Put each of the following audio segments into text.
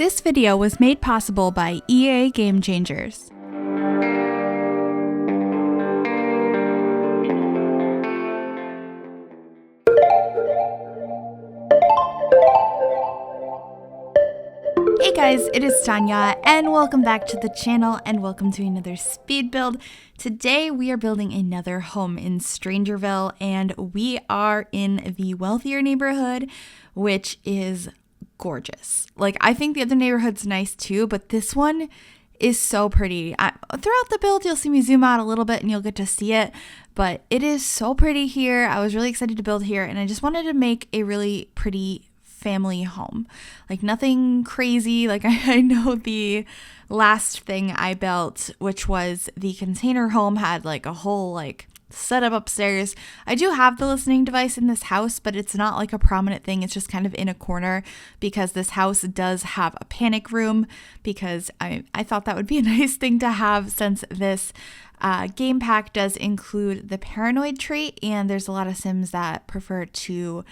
This video was made possible by EA Game Changers. Hey guys, it is Tanya and welcome back to the channel and welcome to another speed build. Today we are building another home in StrangerVille and we are in the wealthier neighborhood, which is gorgeous. Like, I think the other neighborhood's nice too, but this one is so pretty. Throughout the build, you'll see me zoom out a little bit and you'll get to see it, but it is so pretty here. I was really excited to build here and I just wanted to make a really pretty family home. Like, nothing crazy. Like, I know the last thing I built, which was the container home, had like a whole like setup upstairs. I do have the listening device in this house, but it's not like a prominent thing. It's just kind of in a corner because this house does have a panic room, because I thought that would be a nice thing to have, since this game pack does include the paranoid trait, and there's a lot of Sims that prefer to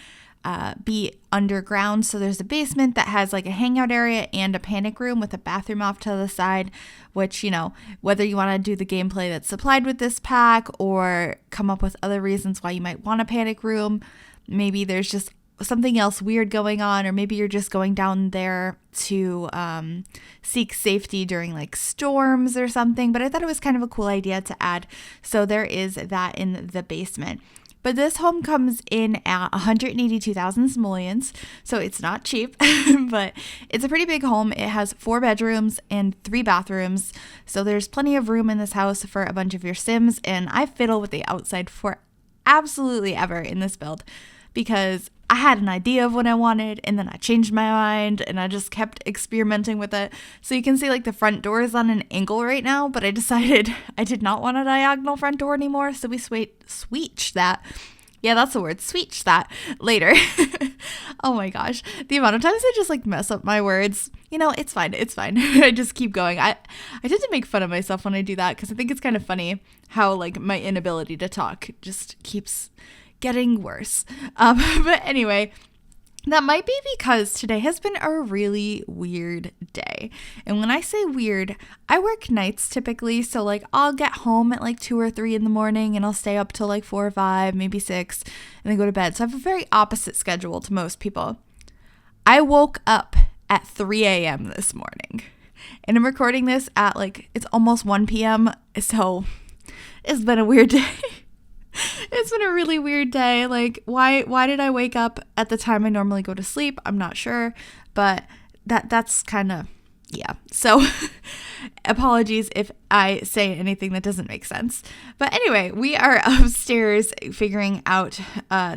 be underground. So there's a basement that has like a hangout area and a panic room with a bathroom off to the side, which, you know, whether you want to do the gameplay that's supplied with this pack or come up with other reasons why you might want a panic room, maybe there's just something else weird going on, or maybe you're just going down there to seek safety during like storms or something. But I thought it was kind of a cool idea to add. So there is that in the basement. But this home comes in at 182,000 simoleons, so it's not cheap, but it's a pretty big home. It has 4 bedrooms and 3 bathrooms, so there's plenty of room in this house for a bunch of your Sims, and I fiddle with the outside for absolutely ever in this build, because I had an idea of what I wanted, and then I changed my mind, and I just kept experimenting with it. So you can see like the front door is on an angle right now, but I decided I did not want a diagonal front door anymore, so we switched that. Yeah, that's the word, switched that later. Oh my gosh, the amount of times I just like mess up my words. You know, it's fine. I just keep going. I tend to make fun of myself when I do that, because I think it's kind of funny how like my inability to talk just keeps getting worse. But anyway, that might be because today has been a really weird day. And when I say weird, I work nights typically. So like I'll get home at like 2 or 3 in the morning and I'll stay up till like 4 or 5, maybe 6, and then go to bed. So I have a very opposite schedule to most people. I woke up at 3 a.m. this morning and I'm recording this at like, it's almost 1 p.m. So it's been a weird day. It's been a really weird day. Like, why did I wake up at the time I normally go to sleep? I'm not sure, but that's kind of, yeah. So apologies if I say anything that doesn't make sense. But anyway, we are upstairs figuring out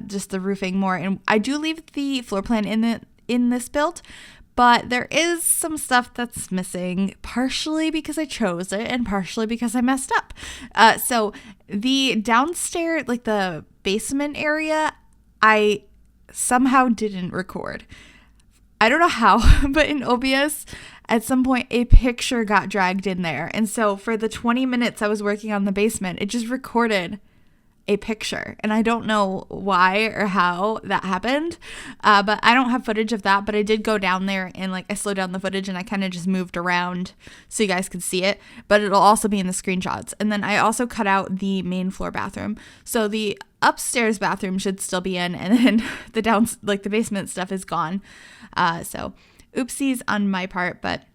just the roofing more, and I do leave the floor plan in this build, but there is some stuff that's missing, partially because I chose it and partially because I messed up. So the downstairs, like the basement area, I somehow didn't record. I don't know how, but in OBS, at some point, a picture got dragged in there. And so for the 20 minutes I was working on the basement, it just recorded a picture, and I don't know why or how that happened, but I don't have footage of that. But I did go down there and like I slowed down the footage and I kind of just moved around so you guys could see it, but it'll also be in the screenshots. And then I also cut out the main floor bathroom, so the upstairs bathroom should still be in, and then the basement stuff is gone. So oopsies on my part, but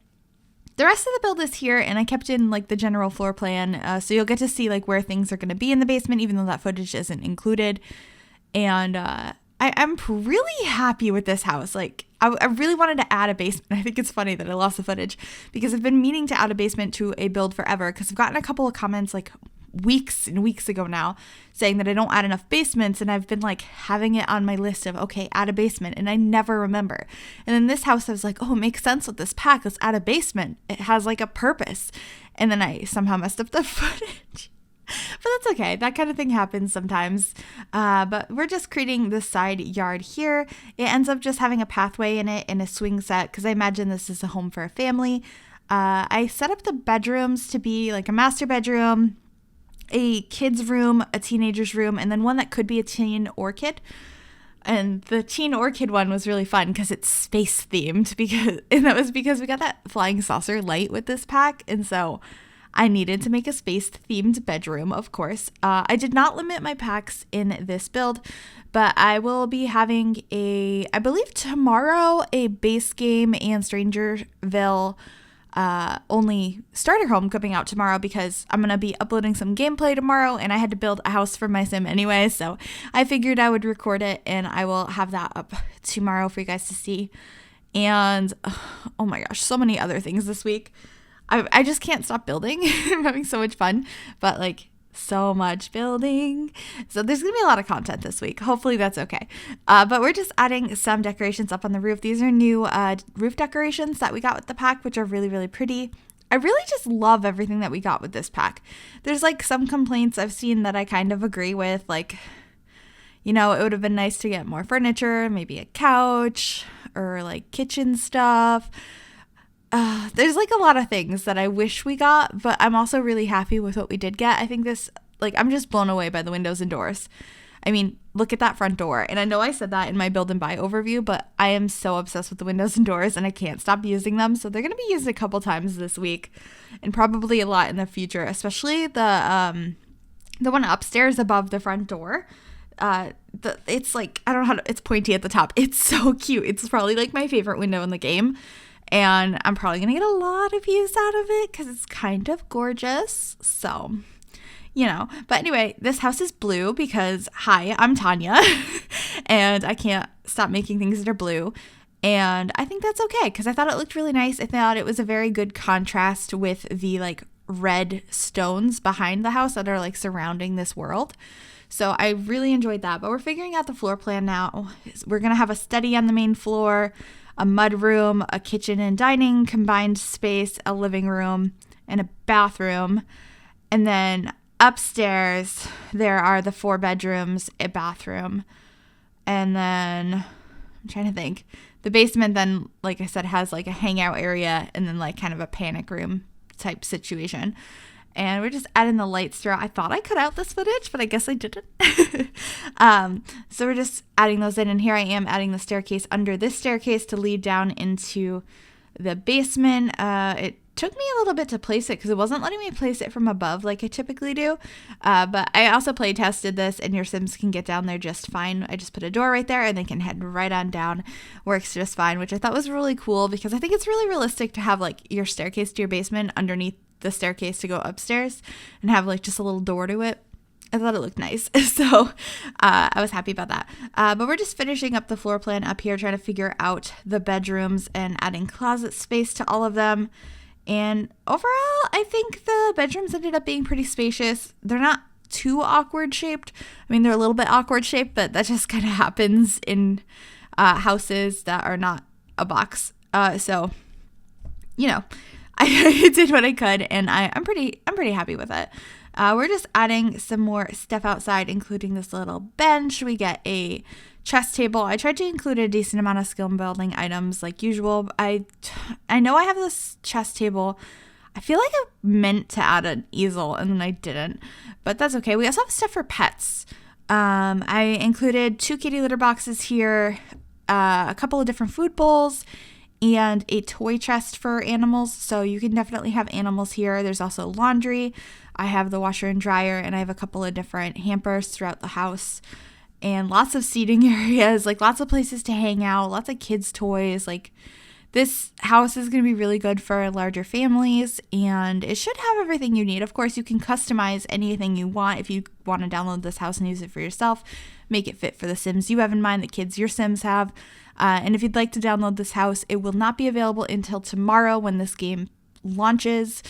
the rest of the build is here, and I kept in like the general floor plan, so you'll get to see like where things are going to be in the basement, even though that footage isn't included. And I'm really happy with this house. Like, I really wanted to add a basement. I think it's funny that I lost the footage, because I've been meaning to add a basement to a build forever, because I've gotten a couple of comments like weeks and weeks ago now saying that I don't add enough basements, and I've been like having it on my list of, okay, add a basement, and I never remember. And then this house, I was like, oh, it makes sense with this pack, let's add a basement, it has like a purpose. And then I somehow messed up the footage. But that's okay, that kind of thing happens sometimes. But we're just creating this side yard here. It ends up just having a pathway in it and a swing set, because I imagine this is a home for a family. I set up the bedrooms to be like a master bedroom, a kid's room, a teenager's room, and then one that could be a teen or kid. And the Teen Orchid one was really fun because it's space themed, and that was because we got that flying saucer light with this pack. And so I needed to make a space themed bedroom, of course. I did not limit my packs in this build, but I will be having I believe tomorrow, a base game and StrangerVille only starter home coming out tomorrow, because I'm going to be uploading some gameplay tomorrow, and I had to build a house for my sim anyway, so I figured I would record it, and I will have that up tomorrow for you guys to see. And oh my gosh, so many other things this week. I just can't stop building. I'm having so much fun, but like so much building. So there's gonna be a lot of content this week. Hopefully that's okay. But we're just adding some decorations up on the roof. These are new roof decorations that we got with the pack, which are really, really pretty. I really just love everything that we got with this pack. There's like some complaints I've seen that I kind of agree with, like, you know, it would have been nice to get more furniture, maybe a couch or like kitchen stuff. There's like a lot of things that I wish we got, but I'm also really happy with what we did get. I think this, like, I'm just blown away by the windows and doors. I mean, look at that front door. And I know I said that in my build and buy overview, but I am so obsessed with the windows and doors, and I can't stop using them. So they're going to be used a couple times this week, and probably a lot in the future, especially the one upstairs above the front door. It's like, I don't know it's pointy at the top. It's so cute. It's probably like my favorite window in the game. And I'm probably going to get a lot of use out of it because it's kind of gorgeous. So, you know. But anyway, this house is blue because, hi, I'm Tanya. And I can't stop making things that are blue. And I think that's okay because I thought it looked really nice. I thought it was a very good contrast with the, like, red stones behind the house that are, like, surrounding this world. So I really enjoyed that. But we're figuring out the floor plan now. We're going to have a study on the main floor, a mudroom, a kitchen and dining combined space, a living room, and a bathroom. And then upstairs, there are the 4 bedrooms, a bathroom. And then, I'm trying to think. The basement then, like I said, has like a hangout area and then like kind of a panic room type situation. And we're just adding the lights throughout. I thought I cut out this footage, but I guess I didn't. So we're just adding those in. And here I am adding the staircase under this staircase to lead down into the basement. It took me a little bit to place it because it wasn't letting me place it from above like I typically do. But I also play tested this, and your Sims can get down there just fine. I just put a door right there, and they can head right on down. Works just fine, which I thought was really cool because I think it's really realistic to have like your staircase to your basement underneath the staircase to go upstairs and have like just a little door to it. I thought it looked nice. So I was happy about that. But we're just finishing up the floor plan up here, trying to figure out the bedrooms and adding closet space to all of them. And overall, I think the bedrooms ended up being pretty spacious. They're not too awkward shaped. I mean, they're a little bit awkward shaped, but that just kind of happens in houses that are not a box. So, you know, I did what I could, and I'm pretty happy with it. We're just adding some more stuff outside, including this little bench. We get a chess table. I tried to include a decent amount of skill building items like usual. I know I have this chess table. I feel like I meant to add an easel, and then I didn't, but that's okay. We also have stuff for pets. I included 2 kitty litter boxes here, a couple of different food bowls, and a toy chest for animals. So you can definitely have animals here. There's also laundry. I have the washer and dryer, and I have a couple of different hampers throughout the house, and lots of seating areas, like lots of places to hang out, lots of kids' toys. Like, this house is going to be really good for larger families, and it should have everything you need. Of course, you can customize anything you want if you want to download this house and use it for yourself. Make it fit for the Sims you have in mind, the kids your Sims have. And if you'd like to download this house, it will not be available until tomorrow when this game launches.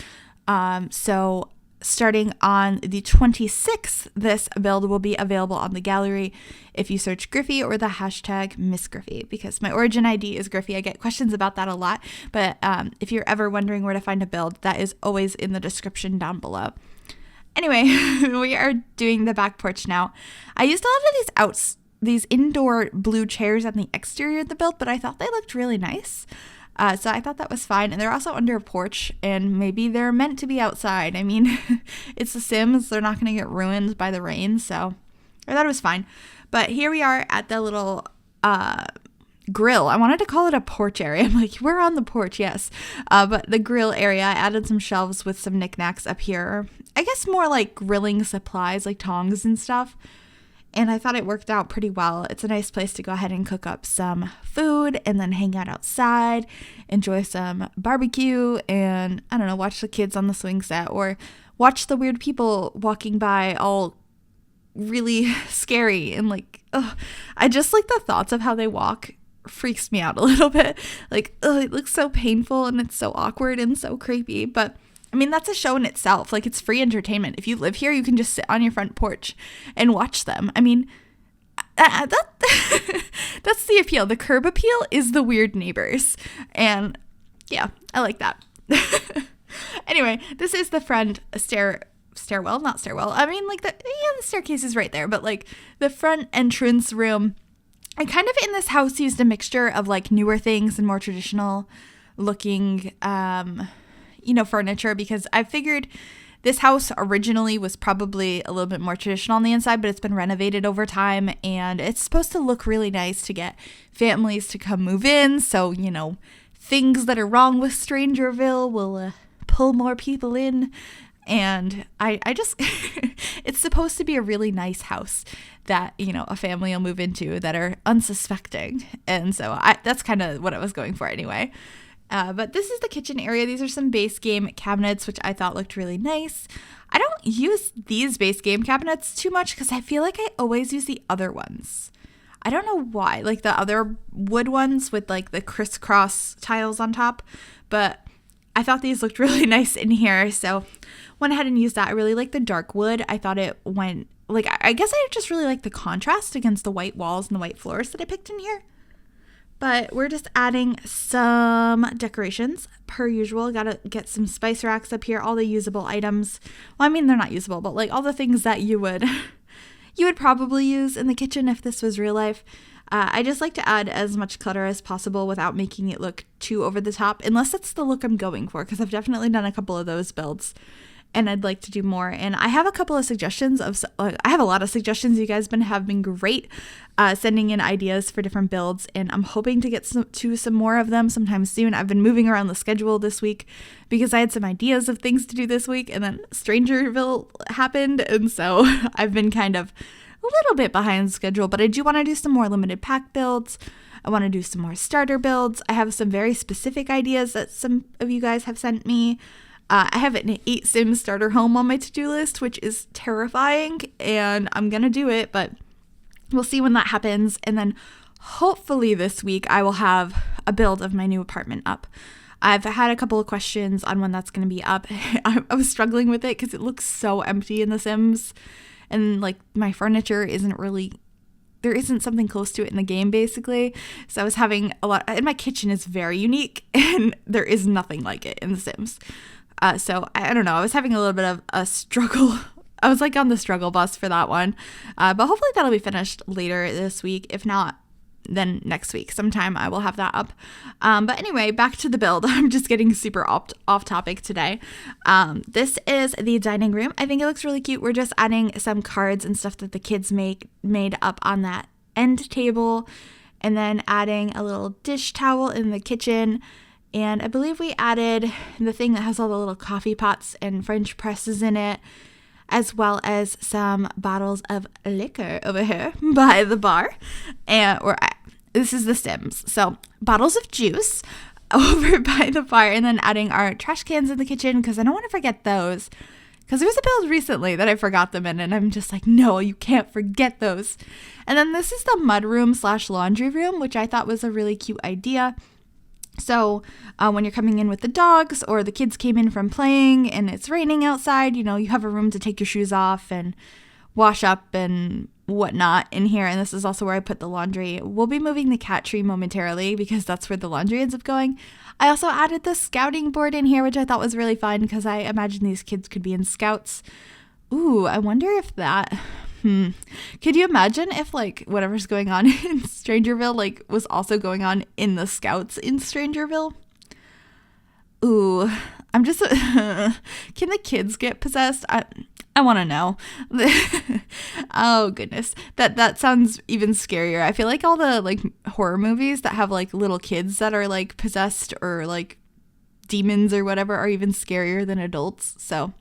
So starting on the 26th, this build will be available on the gallery if you search Gryphi or the hashtag MsGryphi, because my origin ID is Gryphi. I get questions about that a lot, but if you're ever wondering where to find a build, that is always in the description down below. Anyway, we are doing the back porch now. I used a lot of these indoor blue chairs on the exterior of the build, but I thought they looked really nice. So I thought that was fine. And they're also under a porch, and maybe they're meant to be outside. I mean, it's The Sims. They're not going to get ruined by the rain, so I thought it was fine. But here we are at the little grill. I wanted to call it a porch area. I'm like, we're on the porch, yes. But the grill area, I added some shelves with some knickknacks up here. I guess more like grilling supplies, like tongs and stuff. And I thought it worked out pretty well. It's a nice place to go ahead and cook up some food and then hang out outside, enjoy some barbecue, and I don't know, watch the kids on the swing set or watch the weird people walking by all really scary and like, I just like the thoughts of how they walk freaks me out a little bit. Like, it looks so painful and it's so awkward and so creepy. But I mean, that's a show in itself. Like, it's free entertainment. If you live here, you can just sit on your front porch and watch them. I mean, that's the appeal. The curb appeal is the weird neighbors. And yeah, I like that. Anyway, this is the front stairwell, not stairwell. I mean, like the staircase is right there, but like the front entrance room. I kind of in this house used a mixture of like newer things and more traditional looking, furniture, because I figured this house originally was probably a little bit more traditional on the inside, but it's been renovated over time and it's supposed to look really nice to get families to come move in. So, things that are wrong with StrangerVille will pull more people in. And I just, it's supposed to be a really nice house that, a family will move into that are unsuspecting. And so that's kind of what I was going for anyway. But this is the kitchen area. These are some base game cabinets, which I thought looked really nice. I don't use these base game cabinets too much because I feel like I always use the other ones. I don't know why, like the other wood ones with like the crisscross tiles on top, but I thought these looked really nice in here. So went ahead and used that. I really like the dark wood. I thought it went, like, I guess I just really like the contrast against the white walls and the white floors that I picked in here. But we're just adding some decorations per usual. Gotta get some spice racks up here, all the usable items. Well, I mean, they're not usable, but like all the things that you would probably use in the kitchen if this was real life. I just like to add as much clutter as possible without making it look too over the top, unless that's the look I'm going for, because I've definitely done a couple of those builds and I'd like to do more. And I have a couple of suggestions I have a lot of suggestions. You guys have been great sending in ideas for different builds, and I'm hoping to get some more of them sometime soon. I've been moving around the schedule this week because I had some ideas of things to do this week, and then StrangerVille happened, and so I've been kind of a little bit behind schedule, but I do want to do some more limited pack builds. I want to do some more starter builds. I have some very specific ideas that some of you guys have sent me. I have an 8 sim starter home on my to-do list, which is terrifying, and I'm going to do it, but we'll see when that happens. And then hopefully this week I will have a build of my new apartment up. I've had a couple of questions on when that's going to be up. I was struggling with it because it looks so empty in The Sims, and like my furniture there isn't something close to it in the game, basically. So I was having and my kitchen is very unique, and there is nothing like it in The Sims. So I don't know. I was having a little bit of a struggle. I was like on the struggle bus for that one. But hopefully that'll be finished later this week. If not, then next week sometime I will have that up. But anyway, back to the build. I'm just getting super off topic today. This is the dining room. I think it looks really cute. We're just adding some cards and stuff that the kids made up on that end table, and then adding a little dish towel in the kitchen. And I believe we added the thing that has all the little coffee pots and French presses in it, as well as some bottles of liquor over here by the bar. This is The Sims. So bottles of juice over by the bar, and then adding our trash cans in the kitchen because I don't want to forget those. Because there was a build recently that I forgot them in, and I'm just like, no, you can't forget those. And then this is the mudroom / laundry room, which I thought was a really cute idea. So when you're coming in with the dogs, or the kids came in from playing and it's raining outside, you have a room to take your shoes off and wash up and whatnot in here. And this is also where I put the laundry. We'll be moving the cat tree momentarily because that's where the laundry ends up going. I also added the scouting board in here, which I thought was really fun because I imagine these kids could be in scouts. Ooh, I wonder if that... Could you imagine if like whatever's going on in StrangerVille like was also going on in the scouts in StrangerVille? Ooh, I'm just, can the kids get possessed? I want to know. Oh goodness. That sounds even scarier. I feel like all the like horror movies that have like little kids that are like possessed or like demons or whatever are even scarier than adults. So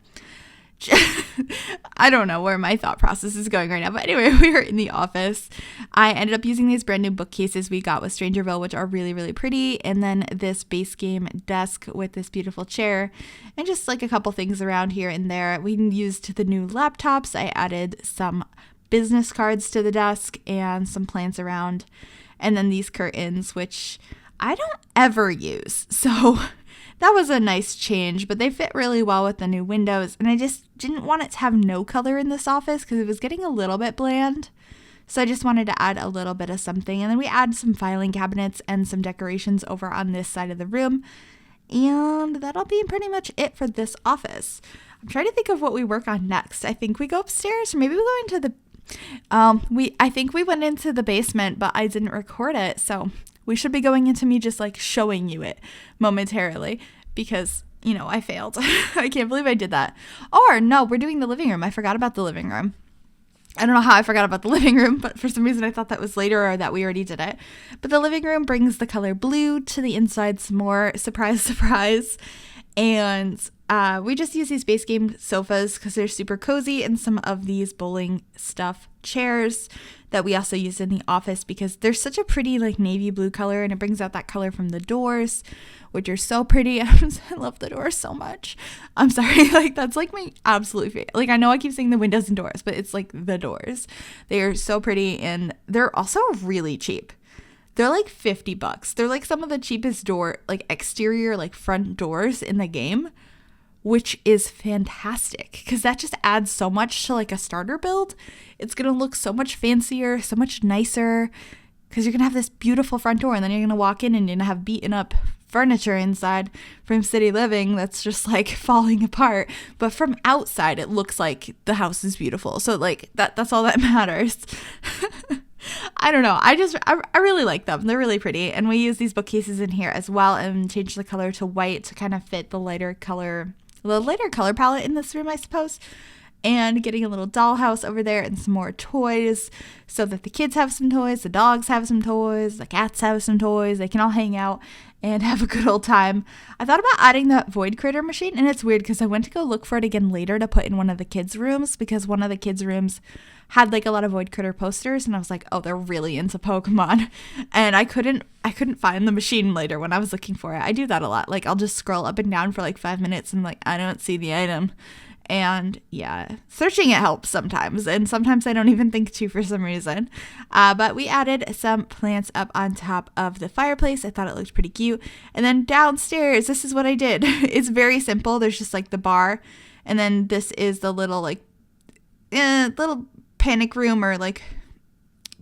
I don't know where my thought process is going right now. But anyway, we are in the office. I ended up using these brand new bookcases we got with StrangerVille, which are really, really pretty. And then this base game desk with this beautiful chair and just like a couple things around here and there. We used the new laptops. I added some business cards to the desk and some plants around. And then these curtains, which I don't ever use. So that was a nice change, but they fit really well with the new windows. And I just didn't want it to have no color in this office because it was getting a little bit bland. So I just wanted to add a little bit of something. And then we add some filing cabinets and some decorations over on this side of the room. And that'll be pretty much it for this office. I'm trying to think of what we work on next. I think we go upstairs, or maybe we go into the I think we went into the basement, but I didn't record it. So we should be going into me just like showing you it momentarily because, you know, I failed. I can't believe I did that. Or no, we're doing the living room. I forgot about the living room. I don't know how I forgot about the living room, but for some reason I thought that was later or that we already did it. But the living room brings the color blue to the inside some more. Surprise, surprise. And we just use these base game sofas because they're super cozy, and some of these bowling stuff chairs that we also use in the office because they're such a pretty like navy blue color, and it brings out that color from the doors, which are so pretty. I love the doors so much. I'm sorry, like that's like my absolute favorite. Like I know I keep saying the windows and doors, but it's like the doors. They are so pretty, and they're also really cheap. They're like $50. They're like some of the cheapest like exterior, like front doors in the game, which is fantastic because that just adds so much to like a starter build. It's going to look so much fancier, so much nicer because you're going to have this beautiful front door, and then you're going to walk in and you're going to have beaten up furniture inside from city living that's just like falling apart. But from outside, it looks like the house is beautiful. So like that's all that matters. I don't know. I really like them. They're really pretty. And we use these bookcases in here as well and change the color to white to kind of fit the lighter color palette in this room, I suppose. And getting a little dollhouse over there and some more toys so that the kids have some toys, the dogs have some toys, the cats have some toys. They can all hang out and have a good old time. I thought about adding that void critter machine, and it's weird because I went to go look for it again later to put in one of the kids' rooms because one of the kids' rooms had like a lot of void critter posters, and I was like, oh, they're really into Pokemon. And I couldn't find the machine later when I was looking for it. I do that a lot. Like I'll just scroll up and down for like 5 minutes and like I don't see the item. And yeah, searching it helps sometimes, and sometimes I don't even think to for some reason. But we added some plants up on top of the fireplace. I thought it looked pretty cute. And then downstairs, this is what I did. It's very simple. There's just like the bar, and then this is the little like little panic room or like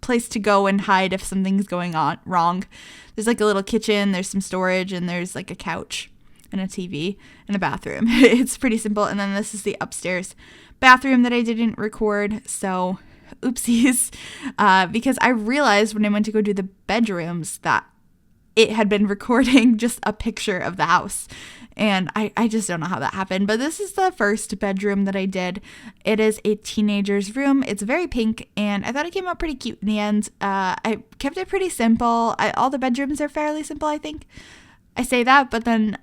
place to go and hide if something's going on wrong. There's like a little kitchen, there's some storage, and there's like a couch and a TV and a bathroom. It's pretty simple. And then this is the upstairs bathroom that I didn't record. So oopsies. Because I realized when I went to go do the bedrooms that it had been recording just a picture of the house. And I just don't know how that happened. But this is the first bedroom that I did. It is a teenager's room. It's very pink, and I thought it came out pretty cute in the end. I kept it pretty simple. All the bedrooms are fairly simple, I think. I say that, but then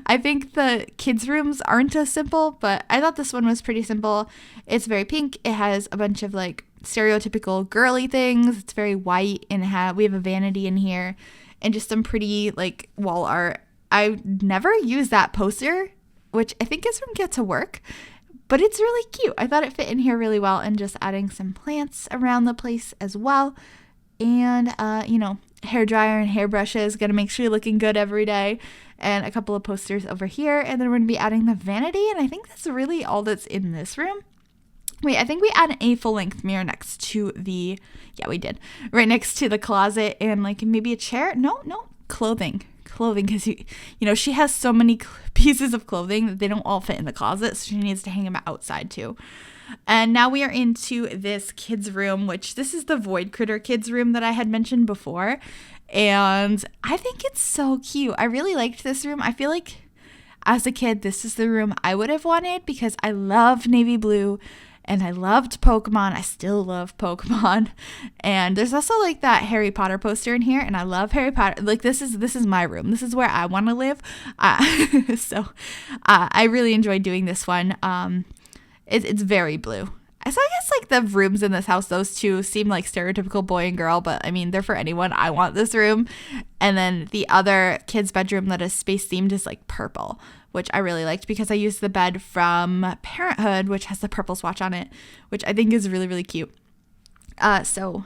I think the kids' rooms aren't as simple, but I thought this one was pretty simple. It's very pink. It has a bunch of like stereotypical girly things. It's very white, and we have a vanity in here and just some pretty like wall art. I never use that poster, which I think is from Get to Work, but it's really cute. I thought it fit in here really well, and just adding some plants around the place as well. And, hair dryer and hairbrushes, gonna make sure you're looking good every day, and a couple of posters over here. And then we're gonna be adding the vanity, and I think that's really all that's in this room. Wait, I think we added a full-length mirror next to we did, right next to the closet, and like maybe a chair. No, clothing, because she has so many pieces of clothing that they don't all fit in the closet, so she needs to hang them outside too. And now we are into this kids room, which this is the Void Critter kids room that I had mentioned before. And I think it's so cute. I really liked this room. I feel like as a kid, this is the room I would have wanted because I love navy blue and I loved Pokemon. I still love Pokemon. And there's also like that Harry Potter poster in here, and I love Harry Potter. Like this is my room. This is where I want to live. So I really enjoyed doing this one. It's very blue. So I guess like the rooms in this house, those two seem like stereotypical boy and girl, but I mean, they're for anyone. I want this room. And then the other kid's bedroom that is space themed is like purple, which I really liked because I used the bed from Parenthood, which has the purple swatch on it, which I think is really, really cute. So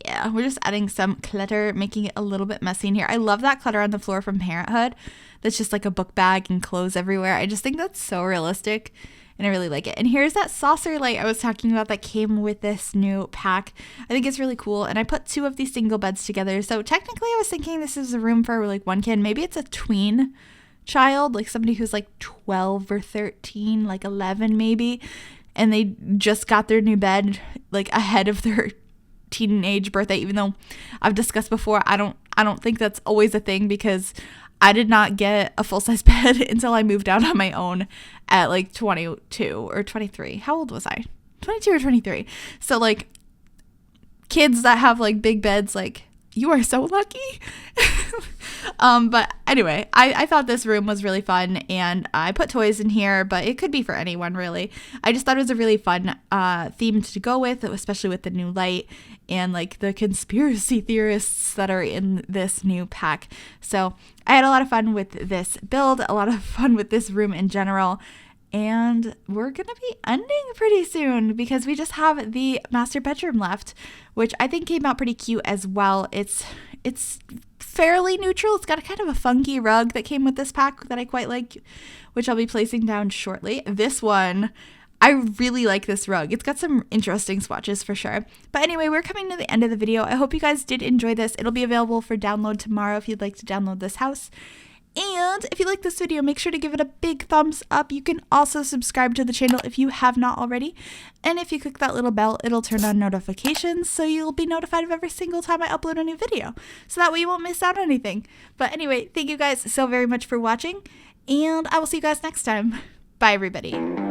yeah, we're just adding some clutter, making it a little bit messy in here. I love that clutter on the floor from Parenthood. That's just like a book bag and clothes everywhere. I just think that's so realistic. And I really like it. And here's that saucer light I was talking about that came with this new pack. I think it's really cool. And I put 2 of these single beds together. So technically I was thinking this is a room for like one kid. Maybe it's a tween child, like somebody who's like 12 or 13, like 11 maybe. And they just got their new bed like ahead of their teenage birthday, even though I've discussed before, I don't think that's always a thing because I did not get a full-size bed until I moved out on my own at like 22 or 23. How old was I? 22 or 23. So like kids that have like big beds, like you are so lucky. But anyway, I thought this room was really fun and I put toys in here, but it could be for anyone really. I just thought it was a really fun theme to go with, especially with the new light and like the conspiracy theorists that are in this new pack. So I had a lot of fun with this build, a lot of fun with this room in general. And we're going to be ending pretty soon because we just have the master bedroom left, which I think came out pretty cute as well. It's fairly neutral. It's got a kind of a funky rug that came with this pack that I quite like, which I'll be placing down shortly. This one, I really like this rug. It's got some interesting swatches for sure. But anyway, we're coming to the end of the video. I hope you guys did enjoy this. It'll be available for download tomorrow if you'd like to download this house. And if you like this video, make sure to give it a big thumbs up. You can also subscribe to the channel if you have not already. And if you click that little bell, it'll turn on notifications so you'll be notified of every single time I upload a new video. So that way you won't miss out on anything. But anyway, thank you guys so very much for watching. And I will see you guys next time. Bye, everybody.